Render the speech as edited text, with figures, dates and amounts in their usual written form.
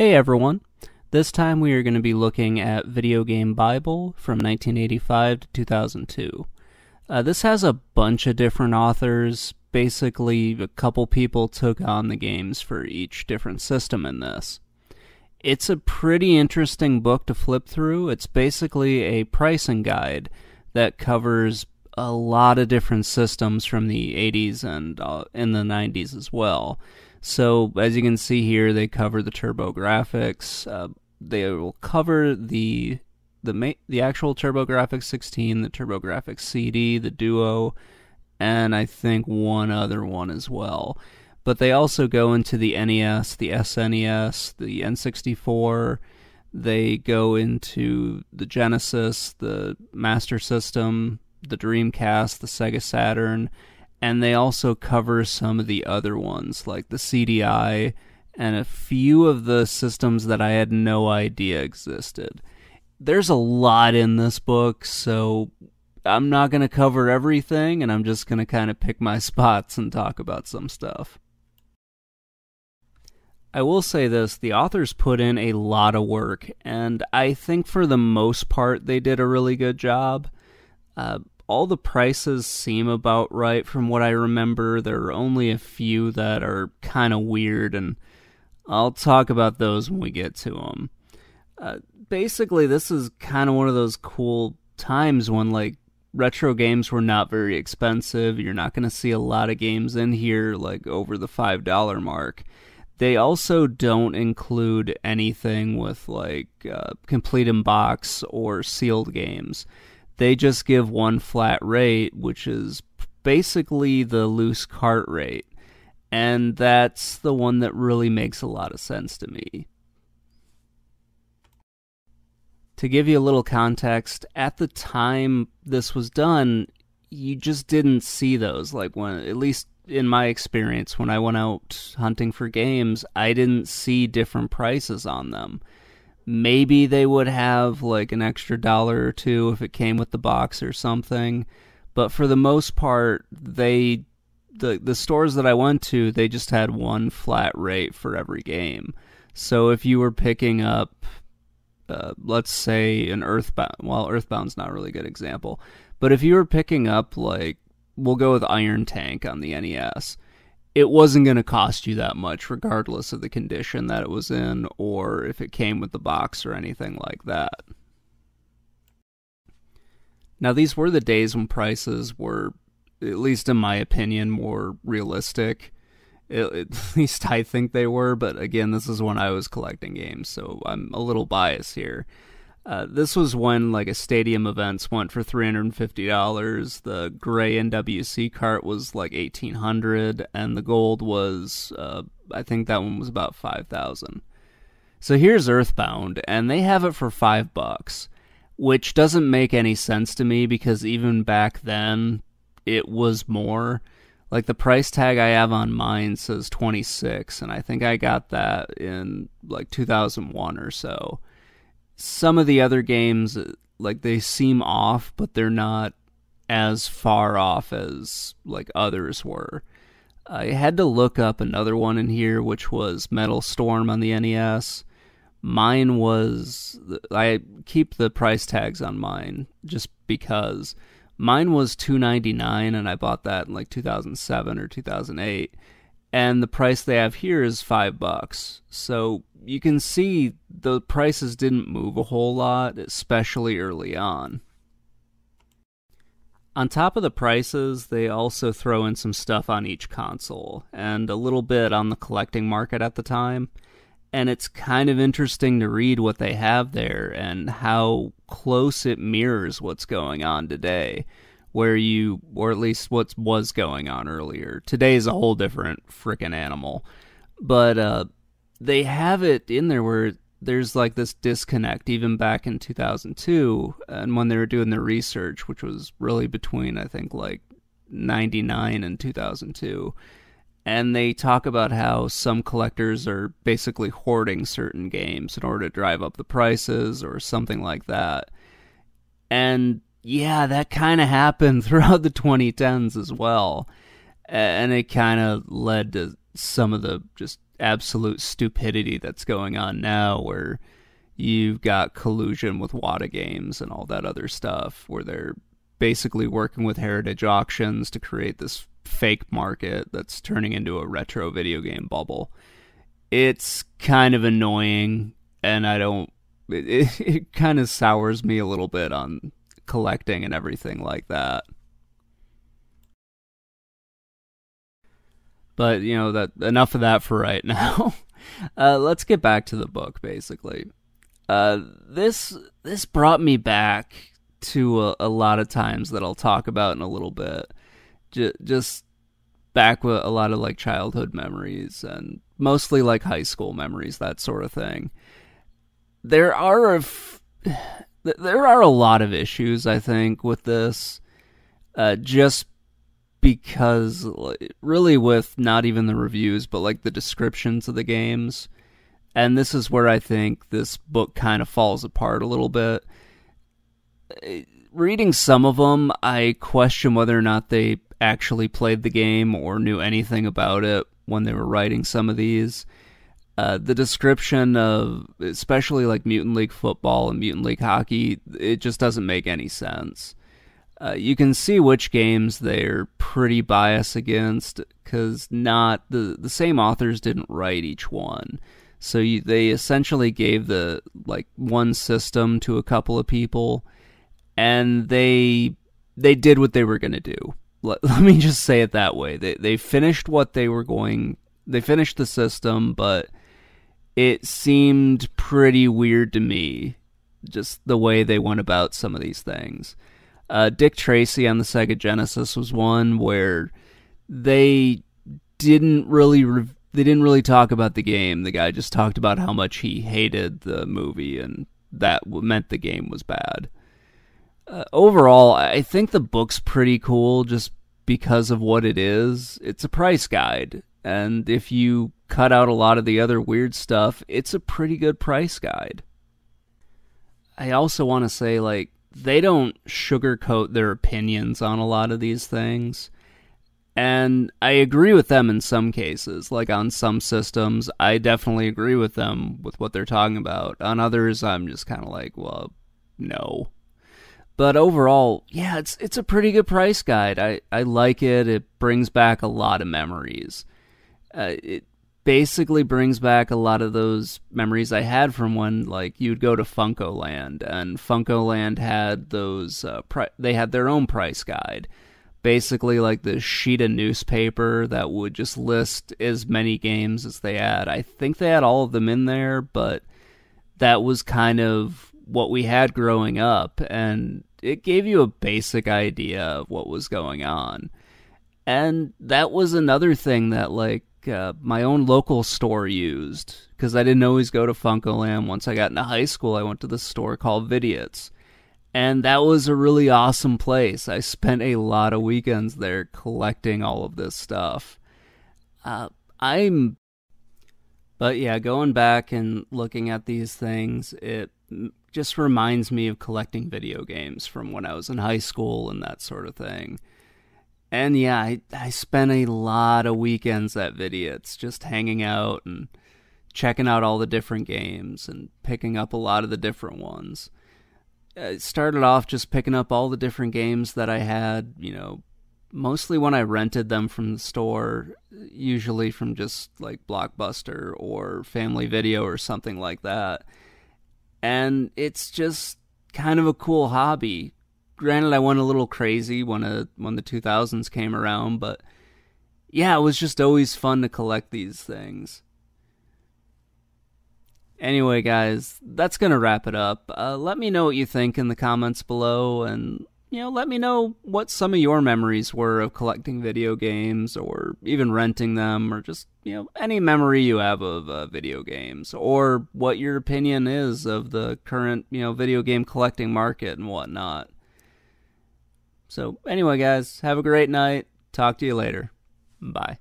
Hey everyone, this time we are going to be looking at Video Game Bible from 1985 to 2002. This has a bunch of different authors. Basically, a couple people took on the games for each different system in this. It's a pretty interesting book to flip through. It's basically a pricing guide that covers a lot of different systems from the 80s and in the 90s as well. So, as you can see here, they cover the TurboGrafx. They will cover the actual TurboGrafx 16, the TurboGrafx CD, the Duo, and I think one other one as well. But they also go into the NES, the SNES, the N64. They go into the Genesis, the Master System, the Dreamcast, the Sega Saturn, and they also cover some of the other ones, like the CDI, and a few of the systems that I had no idea existed. There's a lot in this book, so I'm not going to cover everything, and I'm just going to kind of pick my spots and talk about some stuff. I will say this, the authors put in a lot of work, and I think for the most part they did a really good job. All the prices seem about right from what I remember. There are only a few that are kind of weird, and I'll talk about those when we get to them. Basically, this is kind of one of those cool times when, like, retro games were not very expensive. You're not going to see a lot of games in here, like, over the $5 mark. They also don't include anything with, like, complete in box or sealed games. They just give one flat rate, which is basically the loose cart rate. And that's the one that really makes a lot of sense to me. To give you a little context, at the time this was done, you just didn't see those. Like, when, at least in my experience, when I went out hunting for games, I didn't see different prices on them. Maybe they would have like an extra $1 or $2 if it came with the box or something. But for the most part, the stores that I went to, they just had one flat rate for every game. So if you were picking up, let's say an Earthbound, well, Earthbound's not really a good example. But if you were picking up, like, we'll go with Iron Tank on the NES, it wasn't going to cost you that much regardless of the condition that it was in or if it came with the box or anything like that. Now, these were the days when prices were, at least in my opinion, more realistic. At least I think they were, but again, this is when I was collecting games, so I'm a little biased here. This was when, like, a stadium events went for $350. The gray NWC cart was like $1,800, and the gold was, I think that one was about $5,000. So here's Earthbound, and they have it for $5, which doesn't make any sense to me because even back then it was more. Like, the price tag I have on mine says $26, and I think I got that in like 2001 or so. Some of the other games, like, they seem off, but they're not as far off as, like, others were. I had to look up another one in here, which was Metal Storm on the NES. Mine was, I keep the price tags on mine just because. Mine was $2.99, and I bought that in, like, 2007 or 2008. And the price they have here is $5. So you can see the prices didn't move a whole lot, especially early on. On top of the prices, they also throw in some stuff on each console, and a little bit on the collecting market at the time. And it's kind of interesting to read what they have there and how close it mirrors what's going on today. Or at least what was going on earlier. Today's a whole different frickin' animal. But they have it in there where there's like this disconnect, even back in 2002, and when they were doing their research, which was really between, I think, like 99 and 2002. And they talk about how some collectors are basically hoarding certain games in order to drive up the prices or something like that. And yeah, that kind of happened throughout the 2010s as well. And it kind of led to some of the just absolute stupidity that's going on now, where you've got collusion with Wata Games and all that other stuff, where they're basically working with heritage auctions to create this fake market that's turning into a retro video game bubble. It's kind of annoying, and it kind of sours me a little bit on collecting and everything like that. But, that enough of that for right now. Let's get back to the book, basically. This brought me back to a lot of times that I'll talk about in a little bit. Just back with a lot of like childhood memories, and mostly like high school memories, that sort of thing. There are a lot of issues, I think, with this, just because, really, with not even the reviews, but like the descriptions of the games. And this is where I think this book kind of falls apart a little bit. Reading some of them, I question whether or not they actually played the game or knew anything about it when they were writing some of these. The description of, especially like Mutant League Football and Mutant League Hockey, it just doesn't make any sense. You can see which games they're pretty biased against, because not the same authors didn't write each one. So they essentially gave one system to a couple of people, and they did what they were going to do. Let me just say it that way. They finished what they were going. They finished the system, but it seemed pretty weird to me, just the way they went about some of these things. Dick Tracy on the Sega Genesis was one where they didn't really talk about the game. The guy just talked about how much he hated the movie, and that meant the game was bad. Overall, I think the book's pretty cool just because of what it is. It's a price guide, and if you cut out a lot of the other weird stuff, it's a pretty good price guide. I also want to say, they don't sugarcoat their opinions on a lot of these things. And I agree with them in some cases. Like on some systems, I definitely agree with them with what they're talking about. On others, I'm just kind of like, well, no. But overall, yeah, it's a pretty good price guide. I like it. It brings back a lot of memories. It basically brings back a lot of those memories I had from when, you'd go to Funcoland, and Funcoland had those, they had their own price guide. Basically, the sheet of newspaper that would just list as many games as they had. I think they had all of them in there, but that was kind of what we had growing up, and it gave you a basic idea of what was going on. And that was another thing that, my own local store used, because I didn't always go to Funcoland. Once I got into high school, I went to this store called Vidiot's, and that was a really awesome place. I spent a lot of weekends there collecting all of this stuff. But yeah, going back and looking at these things, it just reminds me of collecting video games from when I was in high school and that sort of thing. And yeah, I spent a lot of weekends at Vidiot's just hanging out and checking out all the different games and picking up a lot of the different ones. I started off just picking up all the different games that I had, mostly when I rented them from the store, usually from just Blockbuster or Family Video or something like that. And it's just kind of a cool hobby. Granted, I went a little crazy when the 2000s came around, but yeah, it was just always fun to collect these things. Anyway, guys, that's going to wrap it up. Let me know what you think in the comments below, and, let me know what some of your memories were of collecting video games, or even renting them, or just, any memory you have of video games, or what your opinion is of the current, video game collecting market and whatnot. So, anyway, guys, have a great night. Talk to you later. Bye.